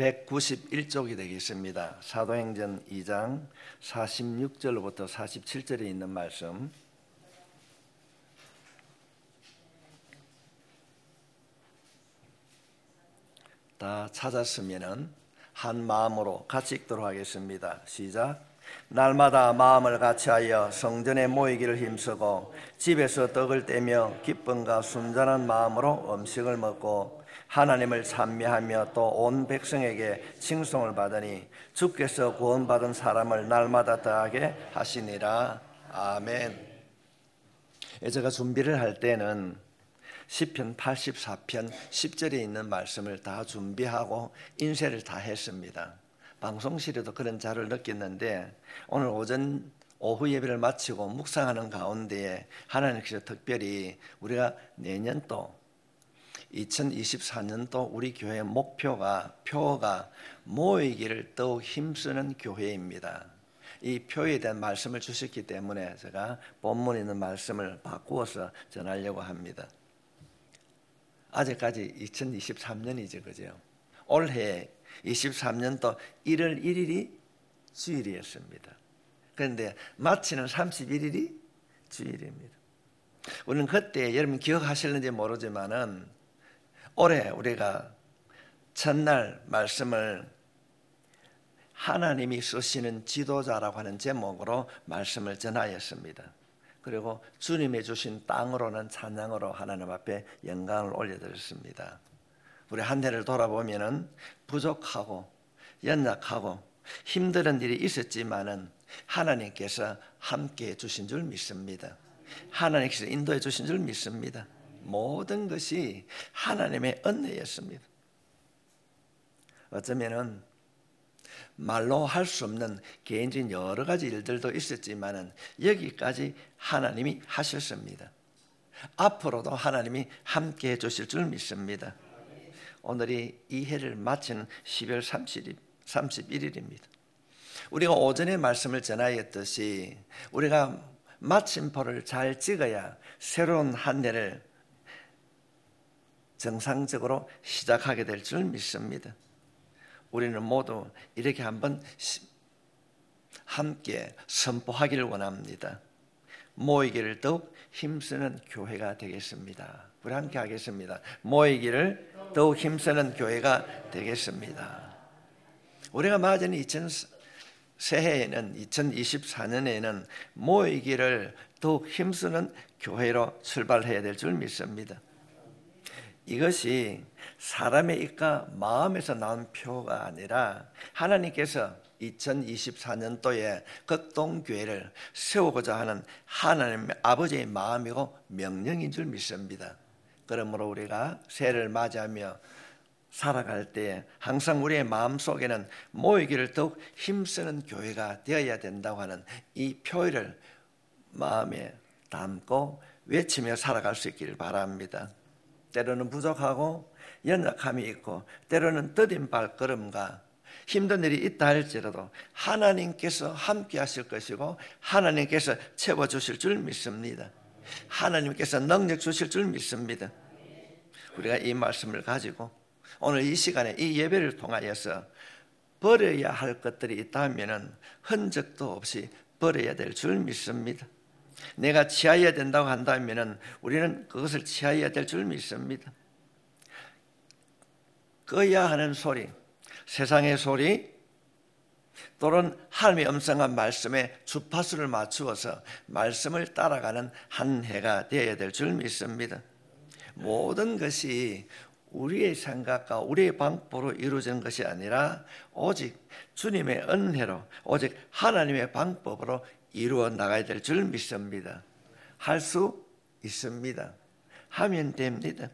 191쪽이 되겠습니다. 사도행전 2장 46절부터 47절에 있는 말씀, 다 찾았으면 한 마음으로 같이 읽도록 하겠습니다. 시작. 날마다 마음을 같이하여 성전에 모이기를 힘쓰고 집에서 떡을 떼며 기쁨과 순전한 마음으로 음식을 먹고 하나님을 찬미하며 또 온 백성에게 칭송을 받으니 주께서 구원받은 사람을 날마다 더하게 하시니라. 아멘. 제가 준비를 할 때는 시편 84편 10절에 있는 말씀을 다 준비하고 인쇄를 다 했습니다. 방송실에도 그런 자료를 느꼈는데 오늘 오후 예배를 마치고 묵상하는 가운데에 하나님께서 특별히 우리가 내년도 2024년도 우리 교회의 표가 모이기를 더욱 힘쓰는 교회입니다. 이 표에 대한 말씀을 주셨기 때문에 제가 본문에 있는 말씀을 바꾸어서 전하려고 합니다. 아직까지 2023년이죠, 그죠? 올해 23년도 1월 1일이 주일이었습니다. 그런데 마치는 31일이 주일입니다. 우리는 그때 여러분 기억하실는지 모르지만은 올해 우리가 첫날 말씀을 하나님이 쓰시는 지도자라고 하는 제목으로 말씀을 전하였습니다. 그리고 주님이 주신 땅으로는 찬양으로 하나님 앞에 영광을 올려드렸습니다. 우리 한 해를 돌아보면은 부족하고 연약하고 힘든 일이 있었지만은 하나님께서 함께해 주신 줄 믿습니다. 하나님께서 인도해 주신 줄 믿습니다. 모든 것이 하나님의 은혜였습니다. 어쩌면은 말로 할 수 없는 개인적인 여러 가지 일들도 있었지만은 여기까지 하나님이 하셨습니다. 앞으로도 하나님이 함께해 주실 줄 믿습니다. 오늘이 이 해를 마치는 12월 31일입니다. 우리가 오전에 말씀을 전하였듯이 우리가 마침표를 잘 찍어야 새로운 한 해를 정상적으로 시작하게 될 줄 믿습니다. 우리는 모두 이렇게 한번 함께 선포하기를 원합니다. 모이기를 더욱 힘쓰는 교회가 되겠습니다. 우리 함께 하겠습니다. 모이기를 더욱 힘쓰는 교회가 되겠습니다. 우리가 맞은 새해에는 2024년에는 모이기를 더욱 힘쓰는 교회로 출발해야 될 줄 믿습니다. 이것이 사람의 입과 마음에서 나온 표가 아니라 하나님께서 2024년도에 극동교회를 세우고자 하는 하나님의 아버지의 마음이고 명령인 줄 믿습니다. 그러므로 우리가 새해를 맞이하며 살아갈 때 항상 우리의 마음속에는 모이기를 더욱 힘쓰는 교회가 되어야 된다고 하는 이 표를 마음에 담고 외치며 살아갈 수 있기를 바랍니다. 때로는 부족하고 연약함이 있고 때로는 더딘 발걸음과 힘든 일이 있다 할지라도 하나님께서 함께 하실 것이고 하나님께서 채워주실 줄 믿습니다. 하나님께서 능력 주실 줄 믿습니다. 우리가 이 말씀을 가지고 오늘 이 시간에 이 예배를 통하여서 버려야 할 것들이 있다면 흔적도 없이 버려야 될 줄 믿습니다. 내가 취하여야 된다고 한다면 우리는 그것을 취하여야 될 줄 믿습니다. 꺼야 하는 소리, 세상의 소리, 또는 하나님의 음성한 말씀에 주파수를 맞추어서 말씀을 따라가는 한 해가 되어야 될 줄 믿습니다. 모든 것이 우리의 생각과 우리의 방법으로 이루어지는 것이 아니라 오직 주님의 은혜로 오직 하나님의 방법으로 이루어 나가야 될 줄 믿습니다. 할 수 있습니다. 하면 됩니다.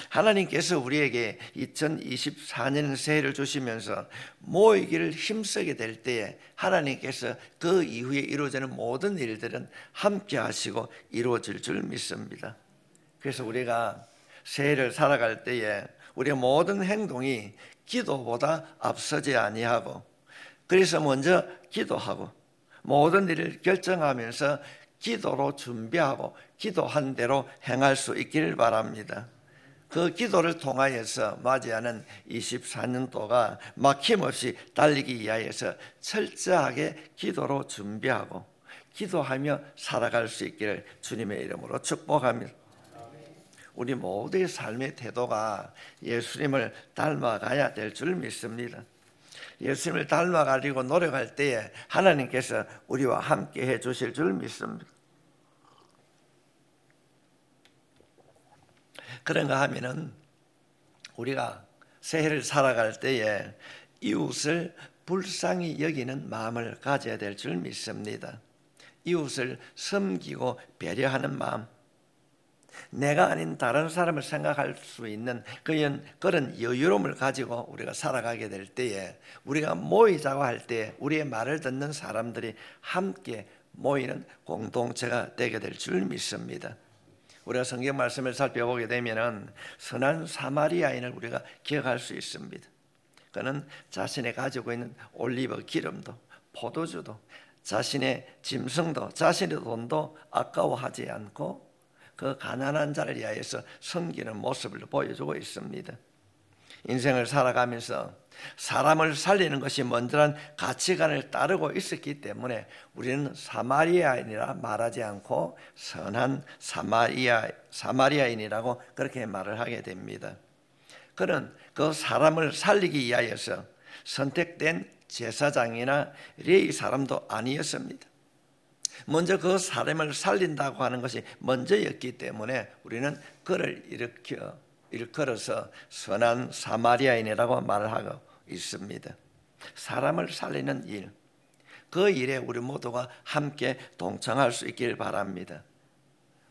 하나님께서 우리에게 2024년 새해를 주시면서 모이기를 힘쓰게 될 때에 하나님께서 그 이후에 이루어지는 모든 일들은 함께 하시고 이루어질 줄 믿습니다. 그래서 우리가 새해를 살아갈 때에 우리의 모든 행동이 기도보다 앞서지 아니하고 그래서 먼저 기도하고 모든 일을 결정하면서 기도로 준비하고 기도한 대로 행할 수 있기를 바랍니다. 그 기도를 통하여서 맞이하는 24년도가 막힘없이 달리기 위하여서 철저하게 기도로 준비하고 기도하며 살아갈 수 있기를 주님의 이름으로 축복합니다. 우리 모두의 삶의 태도가 예수님을 닮아가야 될 줄 믿습니다. 예수님을 닮아가려고 노력할 때에 하나님께서 우리와 함께 해주실 줄 믿습니다. 그런가 하면은 우리가 새해를 살아갈 때에 이웃을 불쌍히 여기는 마음을 가져야 될 줄 믿습니다. 이웃을 섬기고 배려하는 마음, 내가 아닌 다른 사람을 생각할 수 있는 그런 여유로움을 가지고 우리가 살아가게 될 때에 우리가 모이자고 할 때 우리의 말을 듣는 사람들이 함께 모이는 공동체가 되게 될 줄 믿습니다. 우리가 성경 말씀을 살펴보게 되면 선한 사마리아인을 우리가 기억할 수 있습니다. 그는 자신이 가지고 있는 올리브 기름도 포도주도 자신의 짐승도 자신의 돈도 아까워하지 않고 그 가난한 자를 위하여서 섬기는 모습을 보여주고 있습니다. 인생을 살아가면서 사람을 살리는 것이 먼저란 가치관을 따르고 있었기 때문에 우리는 사마리아인이라 말하지 않고 선한 사마리아인이라고 그렇게 말을 하게 됩니다. 그는 그 사람을 살리기 위하여서 선택된 제사장이나 레위 사람도 아니었습니다. 먼저 그 사람을 살린다고 하는 것이 먼저였기 때문에 우리는 그를 일컬어서 선한 사마리아인이라고 말을 하고 있습니다. 사람을 살리는 일, 그 일에 우리 모두가 함께 동참할 수 있길 바랍니다.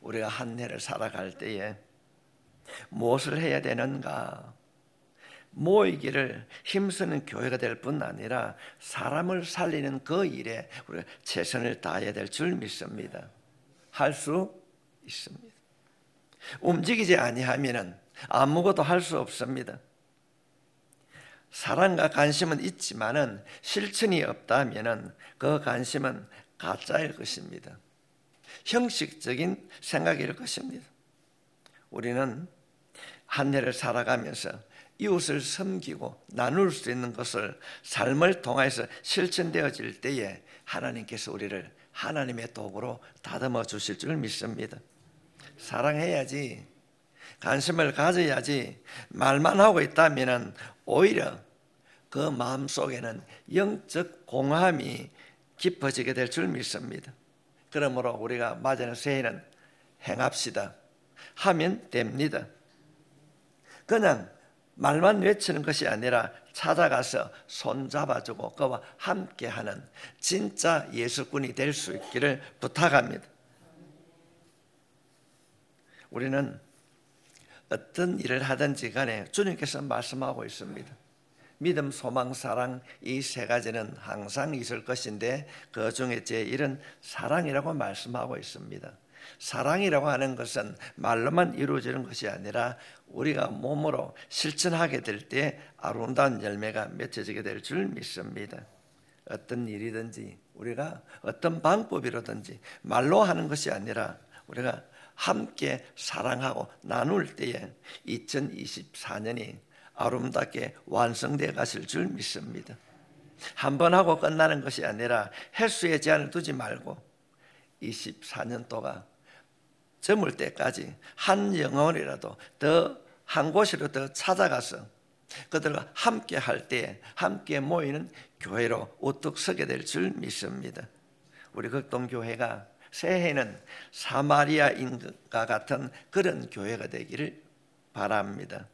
우리가 한 해를 살아갈 때에 무엇을 해야 되는가? 모이기를 힘쓰는 교회가 될 뿐 아니라 사람을 살리는 그 일에 우리가 최선을 다해야 될 줄 믿습니다. 할 수 있습니다. 움직이지 아니하면 아무것도 할 수 없습니다. 사랑과 관심은 있지만은 실천이 없다면은 그 관심은 가짜일 것입니다. 형식적인 생각일 것입니다. 우리는 한 해를 살아가면서 이웃을 섬기고 나눌 수 있는 것을 삶을 통해서 실천되어질 때에 하나님께서 우리를 하나님의 도구로 다듬어 주실 줄 믿습니다. 사랑해야지, 관심을 가져야지 말만 하고 있다면 오히려 그 마음속에는 영적 공함이 깊어지게 될 줄 믿습니다. 그러므로 우리가 맞이하는 새해는 행합시다. 하면 됩니다. 그냥 말만 외치는 것이 아니라 찾아가서 손잡아주고 그와 함께하는 진짜 예수꾼이 될 수 있기를 부탁합니다. 우리는 어떤 일을 하든지 간에 주님께서 말씀하고 있습니다. 믿음, 소망, 사랑 이 세 가지는 항상 있을 것인데 그 중에 제1은 사랑이라고 말씀하고 있습니다. 사랑이라고 하는 것은 말로만 이루어지는 것이 아니라 우리가 몸으로 실천하게 될 때 아름다운 열매가 맺혀지게 될 줄 믿습니다. 어떤 일이든지 우리가 어떤 방법이라든지 말로 하는 것이 아니라 우리가 함께 사랑하고 나눌 때에 2024년이 아름답게 완성되어 가실 줄 믿습니다. 한 번 하고 끝나는 것이 아니라 횟수의 제한을 두지 말고 24년도가 저물 때까지 한 영혼이라도 더 한 곳으로 더 찾아가서 그들과 함께 할 때 함께 모이는 교회로 우뚝 서게 될 줄 믿습니다. 우리 극동교회가 새해에는 사마리아인과 같은 그런 교회가 되기를 바랍니다.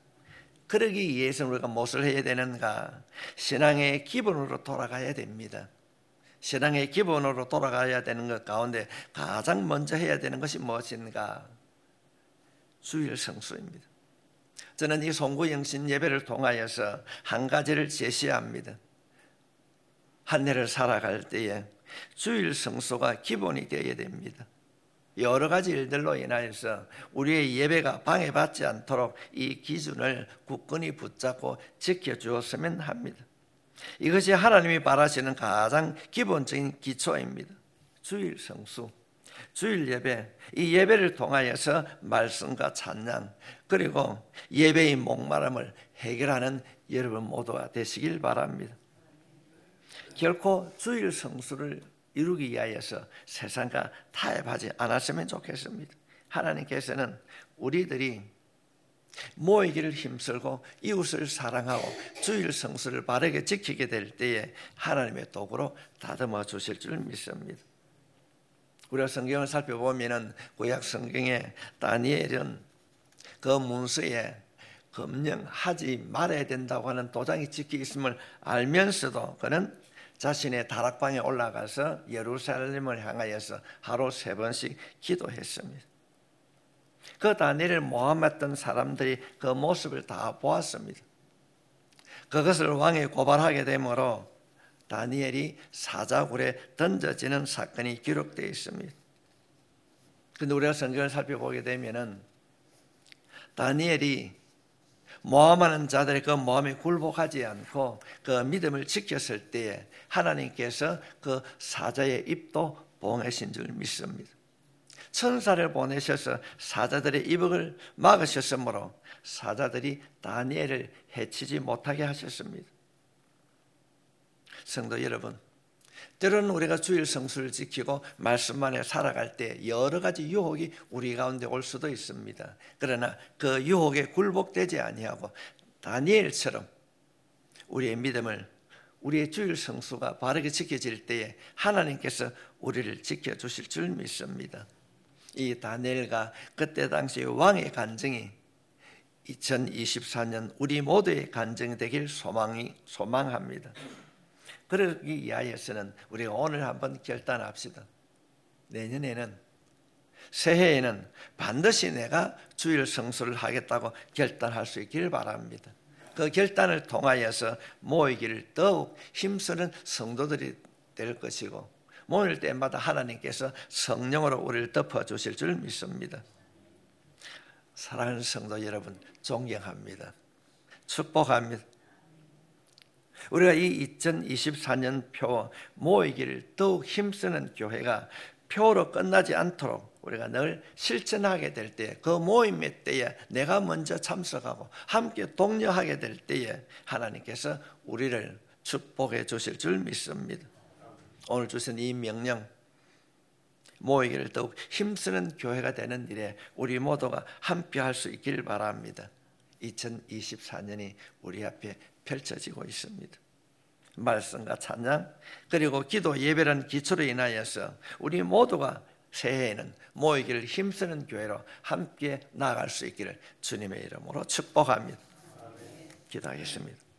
그러기 위해서 우리가 무엇을 해야 되는가? 신앙의 기본으로 돌아가야 됩니다. 신앙의 기본으로 돌아가야 되는 것 가운데 가장 먼저 해야 되는 것이 무엇인가? 주일 성수입니다. 저는 이 송구영신 예배를 통하여서 한 가지를 제시합니다. 한 해를 살아갈 때에 주일 성수가 기본이 되어야 됩니다. 여러 가지 일들로 인하여서 우리의 예배가 방해받지 않도록 이 기준을 굳건히 붙잡고 지켜주었으면 합니다. 이것이 하나님이 바라시는 가장 기본적인 기초입니다. 주일 성수. 주일 예배, 이 예배를 통하여서 말씀과 찬양 그리고 예배의 목마름을 해결하는 여러분 모두가 되시길 바랍니다. 결코 주일 성수를 이루기 위하여서 세상과 타협하지 않았으면 좋겠습니다. 하나님께서는 우리들이 모이기를 힘쓰고 이웃을 사랑하고 주일 성수를 바르게 지키게 될 때에 하나님의 도구로 다듬어 주실 줄 믿습니다. 우리가 성경을 살펴보면 구약 성경에 다니엘은 그 문서에 금령하지 말아야 된다고 하는 도장이 찍혀 있음을 알면서도 그는 자신의 다락방에 올라가서 예루살렘을 향하여서 하루 3번씩 기도했습니다. 그 다니엘을 모함했던 사람들이 그 모습을 다 보았습니다. 그것을 왕에 고발하게 되므로 다니엘이 사자굴에 던져지는 사건이 기록되어 있습니다. 그런데 우리가 성경을 살펴보게 되면은 다니엘이 모함하는 자들의 그 모함에 굴복하지 않고 그 믿음을 지켰을 때에 하나님께서 그 사자의 입도 봉하신 줄 믿습니다. 천사를 보내셔서 사자들의 입을 막으셨으므로 사자들이 다니엘을 해치지 못하게 하셨습니다. 성도 여러분, 때로는 우리가 주일 성수를 지키고 말씀 안에 살아갈 때 여러 가지 유혹이 우리 가운데 올 수도 있습니다. 그러나 그 유혹에 굴복되지 아니하고 다니엘처럼 우리의 믿음을, 우리의 주일 성수가 바르게 지켜질 때에 하나님께서 우리를 지켜주실 줄 믿습니다. 이 다니엘과 그때 당시 왕의 간증이 2024년 우리 모두의 간증이 되길 소망합니다. 그러기 위하여서는 우리가 오늘 한번 결단합시다. 내년에는, 새해에는 반드시 내가 주일 성수를 하겠다고 결단할 수 있기를 바랍니다. 그 결단을 통하여서 모이기를 더욱 힘쓰는 성도들이 될 것이고 모일 때마다 하나님께서 성령으로 우리를 덮어주실 줄 믿습니다. 사랑하는 성도 여러분, 존경합니다. 축복합니다. 우리가 이 2024년 표 모이기를 더욱 힘쓰는 교회가 표로 끝나지 않도록 우리가 늘 실천하게 될 때, 그 모임의 때에 내가 먼저 참석하고 함께 독려하게 될 때에 하나님께서 우리를 축복해 주실 줄 믿습니다. 오늘 주신 이 명령, 모이기를 더욱 힘쓰는 교회가 되는 일에 우리 모두가 함께 할 수 있기를 바랍니다. 2024년이 우리 앞에 펼쳐지고 있습니다. 말씀과 찬양 그리고 기도 예배라는 기초로 인하여서 우리 모두가 새해에는 모이기를 힘쓰는 교회로 함께 나아갈 수 있기를 주님의 이름으로 축복합니다. 기도하겠습니다.